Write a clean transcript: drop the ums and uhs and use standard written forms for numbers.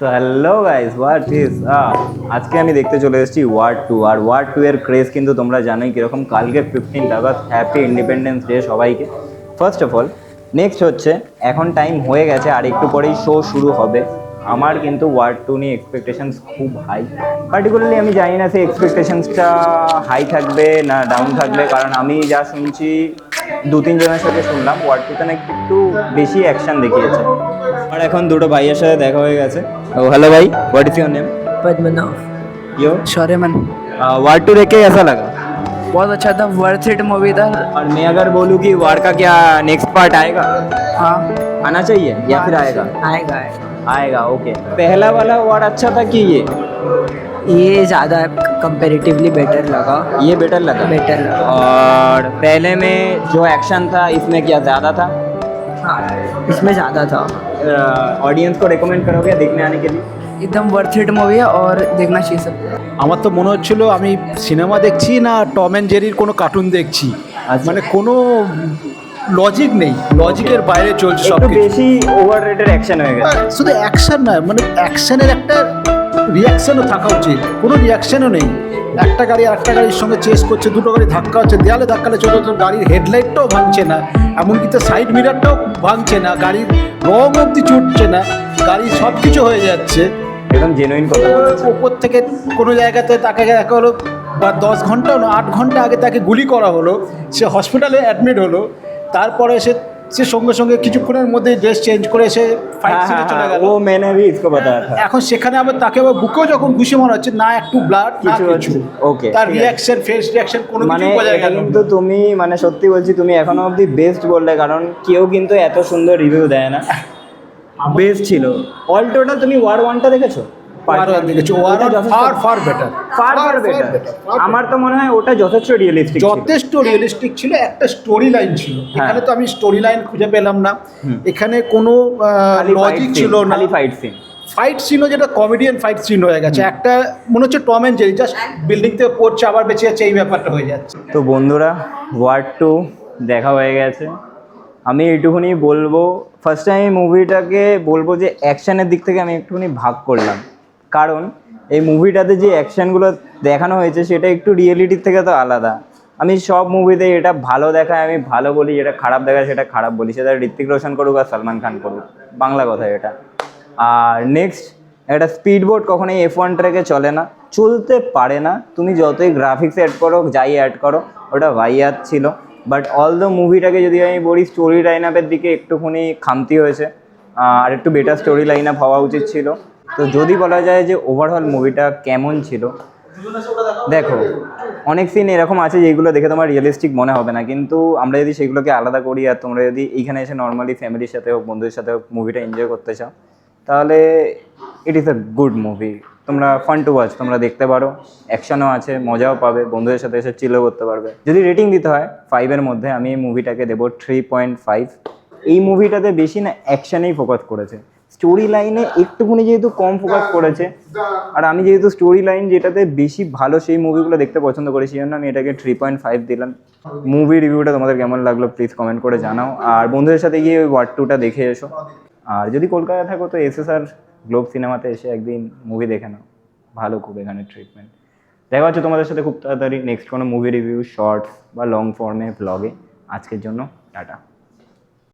তো hello guys, what is আজকে আমি দেখতে চলে এসেছি ওয়ার 2। আর ওয়ার 2 এর ক্রেজ কিন্তু তোমরা জানোই কীরকম। কালকে 15 আগস্ট, হ্যাপি ইন্ডিপেন্ডেন্স ডে সবাইকে। ফার্স্ট অফ অল, নেক্সট হচ্ছে এখন টাইম হয়ে গেছে আর একটু পরেই শো শুরু হবে। আমার কিন্তু ওয়ার 2 নিয়ে এক্সপেকটেশনস খুব হাই। পার্টিকুলারলি আমি জানি না সেই এক্সপেকটেশনসটা হাই থাকবে না ডাউন থাকবে, কারণ আমি যা শুনছি দু তিন জনের সাথে শুনলাম ওয়ার 2তে নাকি একটু বেশি অ্যাকশন দেখিয়েছে। আর এখন দুটো ভাইয়ের সাথে দেখা হয়ে গেছে। ও हेलो भाई, what is your name? Padmanabh यो शौर्यमन। वार 2 देख के कैसा लगा? बहुत अच्छा था, वर्थ इट मूवी था। और मैं अगर बोलूँ कि वार का क्या नेक्स्ट पार्ट आएगा, हाँ आना चाहिए या फिर आएगा? आएगा आएगा, ओके। पहला वाला वार अच्छा था कि ये ज़्यादा कंपैरेटिवली बेटर लगा। ये बेटर लगा? बेटर लगा। और पहले में जो एक्शन था इसमें क्या ज़्यादा था? हाँ इसमें ज़्यादा था। ऑडियंस को रिकमेंड करोगे देखने आने के लिए? एकदम वर्थ इट मूवी है और देखना चाहिए सबको। আমার তো মনে হচ্ছিল আমি সিনেমা দেখছি না টম অ্যান্ড জেরির কোনো কার্টুন দেখছি। আচ্ছা। মানে কোনো লজিক নেই, লজিকের বাইরে চলছে সব একটু কিছু। বেশি ওভাররেটেড অ্যাকশন হয়ে গেছে। শুধু অ্যাকশন নয়, মানে অ্যাকশনের একটা রিয়াকশনও থাকা উচিত, কোনো রিয়াকশনও নেই। একটা গাড়ি আরেকটা গাড়ির সঙ্গে চেস করছে, দুটো গাড়ি ধাক্কা হচ্ছে, দেয়ালে ধাক্কালে চলে তো গাড়ির হেডলাইটটাও ভাঙছে না, এমনকি তো সাইড মিরারটাও ভাঙছে না, গাড়ির রং অবধি ছুটছে না, গাড়ি সব কিছু হয়ে যাচ্ছে। একদম জেনুইন কথা বলেছে। ওপর থেকে কোনো জায়গাতে তাকে দেখা হলো বা 10 ঘন্টা না 8 ঘন্টা আগে তাকে গুলি করা হলো, সে হসপিটালে অ্যাডমিট হলো, তারপরে সে সঙ্গে সঙ্গে কিছুক্ষণের মধ্যে ড্রেস চেঞ্জ করে সে ফাইট সিনে চলে গেল। वो मैंने भी इसको बताया था। এখন সেখানে আবার তাকে আবার বুকেও যখন ঘুষি মারা হচ্ছে, না একটু ব্লাড না কিছু কিছু, হচ্ছে। Okay, তার ঠিক আছে। রিয়াকশন ফেস রিয়াকশন কোনো মানে কিছু বোঝা এটা গেল না। কিন্তু তুমি মানে সত্যি বলছি, তুমি এখনো অবধি বেস্ট বললে, কারণ কেউ কিন্তু এত সুন্দর রিভিউ দেয় না। বেস্ট ছিল। অল টোটাল তুমি ওয়ার 1টা দেখেছো? War one দেখেছি, War one far better, far better. আমার তো মনে হয় ওটা যথেষ্ট রিয়েলিস্টিক ছিল। যথেষ্ট রিয়েলিস্টিক ছিল, একটা স্টোরি লাইন ছিল। এখানে তো আমি স্টোরি লাইন খুঁজে পেলাম না, এখানে কোনো লজিক ছিল না, খালি ফাইট সিন। ফাইট ছিল যেটা কমেডিয়ান ফাইট সিন হয়ে গেছে। একটা মনে হচ্ছে Tom and Jerry, just building থেকে পড়ছে আবার বেঁচে যাচ্ছে, এই ব্যাপারটা হয়ে যাচ্ছে। তো বন্ধুরা, ওয়ার 2 দেখা হয়ে গেছে। আমি এইটুকুনি বলবো, ফার্স্ট টাইম মুভিটাকে বলবো যে অ্যাকশানের দিক থেকে আমি একটুখানি ভাগ করলাম, কারণ এই মুভিটাতে যে অ্যাকশানগুলো দেখানো হয়েছে সেটা একটু রিয়েলিটির থেকে তো আলাদা। আমি সব মুভিতে এটা ভালো দেখায় আমি ভালো বলি, যেটা খারাপ দেখায় সেটা খারাপ বলি, সেটা ঋত্বিক রোশন করুক আর সালমান খান করুক, বাংলা কথা এটা। আর নেক্সট, একটা স্পিড বোট কখনোই F1 ট্র্যাকে চলে না, চলতে পারে না। তুমি যতই গ্রাফিক্স অ্যাড করো, যাই অ্যাড করো, ওটা ভাইয়াত ছিল। বাট অল দ্য মুভিটাকে যদি আমি বলি, স্টোরি লাইন আপের দিকে একটুখানি খামতি হয়েছে, আর একটু বেটার স্টোরি লাইন আপ হওয়া উচিত ছিল। তো যদি বলা যায় যে ওভারঅল মুভিটা কেমন ছিল, দেখো অনেক সিন এরকম আছে যেগুলো দেখে তোমার রিয়েলিস্টিক মনে হবে না, কিন্তু আমরা যদি সেগুলোকে আলাদা করি আর তোমরা যদি এইখানে এসে নর্মালি ফ্যামিলির সাথে হোক, বন্ধুদের সাথে হোক, মুভিটা এনজয় করতে চাও, তাহলে it is a good movie. তোমরা ফান টু ওয়াচ, তোমরা দেখতে পারো, অ্যাকশনও আছে, মজাও পাবে, বন্ধুদের সাথে এসে চিলও করতে পারবে। যদি রেটিং দিতে হয় 5-এর মধ্যে, আমি এই মুভিটাকে দেবো 3.5। এই মুভিটাতে বেশি না অ্যাকশনেই ফোকাস করেছে, স্টোরি লাইনে একটুখানি যেহেতু কম ফোকাস করেছে। আর আমি যেহেতু স্টোরি লাইন যেটাতে বেশি ভালো সেই মুভিগুলো দেখতে পছন্দ করি, সেই জন্য আমি এটাকে 3.5 দিলাম। মুভি রিভিউটা তোমাদের কেমন লাগলো প্লিজ কমেন্ট করে জানাও, আর বন্ধুদের সাথে গিয়ে ওয়ার 2টা দেখে এসো। আর যদি কলকাতায় থাকো তো SSR গ্লোব সিনেমাতে এসে একদিন মুভি দেখে নাও, ভালো খুব এখানে ট্রিটমেন্ট। দেখা হচ্ছে তোমাদের সাথে খুব তাড়াতাড়ি নেক্সট কোনো মুভি রিভিউ, শর্টস বা লং ফর্মে, ব্লগে। আজকের জন্য টাটা।